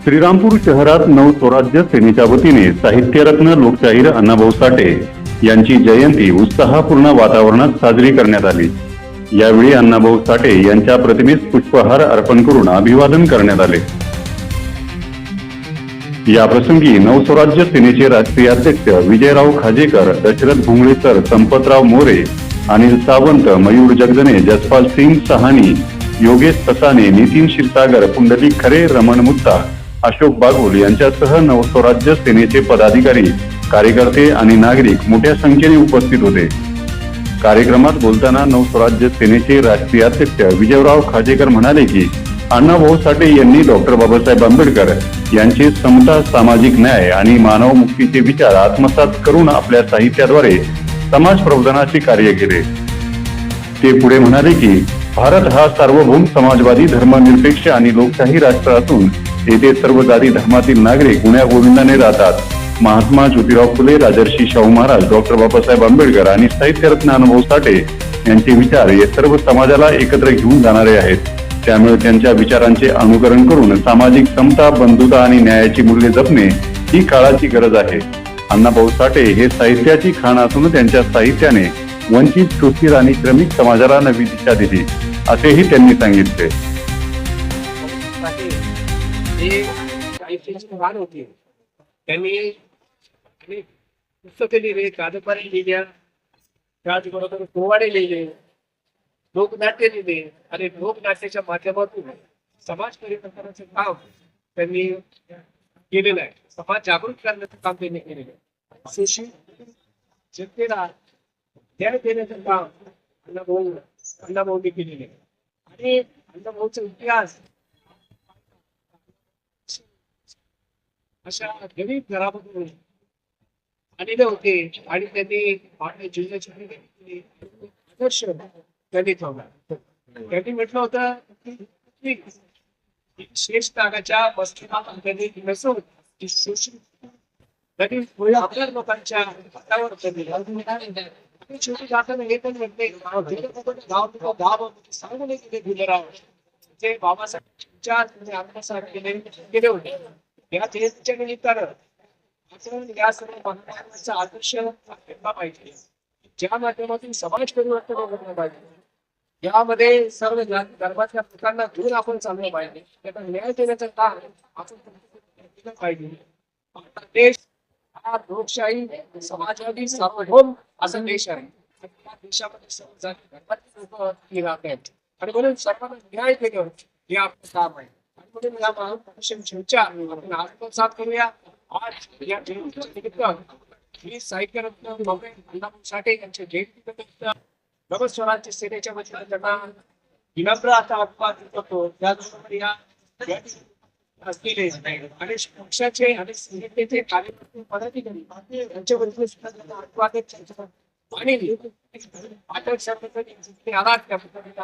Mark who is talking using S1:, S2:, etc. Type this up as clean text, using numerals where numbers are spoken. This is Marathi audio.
S1: श्रीरामपूर शहरात नवस्वराज्य सेनेच्या वतीने साहित्यरत्न लोकशाहीर अण्णाभाऊ साठे यांची जयंती उत्साहपूर्ण वातावरणात साजरी करण्यात आली। यावेळी अण्णाभाऊ साठे यांच्या प्रतिमेस पुष्पहार अर्पण करून अभिवादन करण्यात आले। या प्रसंगी नवस्वराज्य सेनेचे राष्ट्रीय अध्यक्ष विजयराव खाजेकर, दशरथ भुंगळेकर, संपतराव मोरे, अनिल सावंत, मयूर जगदने, जसपाल सिंग सहानी, योगेश ससाने, नितीन क्षीरसागर, पुंडलिक खरे, रमण मुत्ता, अशोक बागुल यांच्यासह नवस्वराज्य सेनेचे पदाधिकारी, कार्यकर्ते आणि नागरिक मोठ्या संख्येने उपस्थित होते। कार्यक्रमात बोलताना नवस्वराज्य सेनेचे राष्ट्रीय अध्यक्ष विजयराव खाजेकर म्हणाले की अण्णाभाऊ साठे यांनी डॉक्टर बाबासाहेब आंबेडकर यांचे समता, सामाजिक न्याय आणि मानव मुक्तीचे विचार आत्मसात करून आपल्या साहित्याद्वारे समाज प्रबोधनाचे कार्य केले। ते पुढे म्हणाले की भारत हा सार्वभौम समाजवादी, धर्मनिरपेक्ष आणि लोकशाही राष्ट्र असून येथे सर्व जाती धर्मातील नागरिक गुण्यागोविंदाने राहतात। महात्मा ज्योतिराव फुले, राजर्षी शाहू महाराज, डॉक्टर बाबासाहेब आंबेडकर आणि साहित्यरत्न अण्णाभाऊ साठे यांचे विचार हे सर्व समाजाला एकत्र घेऊन जाणारे आहेत। त्यामुळे त्यांच्या विचारांचे अनुकरण करून सामाजिक समता, बंधुता आणि न्यायाची मूल्ये जपणे ही काळाची गरज आहे। अण्णाभाऊ साठे हे साहित्याची खाण असून त्यांच्या साहित्याने वंचित, शोषित आणि श्रमिक समाजाला नवी दिशा दिली, असेही त्यांनी सांगितले।
S2: त्यांनी पुस्तके लिहिले, कादंबरी लिहिल्या, त्याचबरोबर पोवाडे लिहिले, लोकनाट्य लिहिले आणि लोकनाट्याच्या माध्यमातून समाज परिवर्तनाचे काम त्यांनी केलेलं आहे। समाज जागृत करण्याचं काम त्यांनी केलेलं आहे। सुशिक्षित जनतेला न्याय देण्याचं काम अण्णाभाऊंनी केलेलं आहे। आणि अण्णाभाऊचा इतिहास अशा गरीब घरामधून आलेले होते आणि त्यांनी आपल्या जीवनाची आदर्श त्यांनी ठेवला। त्यांनी म्हटलं होतं की शेष नागाच्या वस्तीला त्यांनी नसून त्यांनी आपल्या लोकांच्या हातावर शेवटी जाताना हे पण म्हटले गाव सांगून जे बाबासाहेब आत्मसात केले होते। या देशाच्या निमित्तानं आपण या सर्व महामानवांचा आदर्श घेतला पाहिजे, ज्या माध्यमातून समाज परिवर्तन घडलं पाहिजे। यामध्ये सर्व धर्माच्या लोकांना दूर आपण चाललं पाहिजे, त्यांना न्याय देण्याचं काम आपण केलं पाहिजे। आपला देश हा लोकशाही, समाजवादी, सार्वभौम असा देश आहे। या देशामध्ये सर्व जाती धर्माचे लोक राहत आहेत आणि म्हणून सर्वांना न्याय देणं हे आपलं काम आहे। म्हणून या महापुरुषांच्या आपण आत्मसात करूया। आज या जयंतीच्या निमित्त मी साहित्यरत्न अण्णाभाऊ साठे यांच्या जयंतीनिमित्त नवस्वराज्य सेनेच्या वतीने त्यांना विनम्र असा अभिवादन करतो। त्याचबरोबर या असलेले आणि पक्षाचे आणि संघटनेचे कार्यकर्ते, पदाधिकारी यांच्या वतीने सुद्धा त्यांना अभिवादन आणि आदर्श आलात त्या पद्धतीला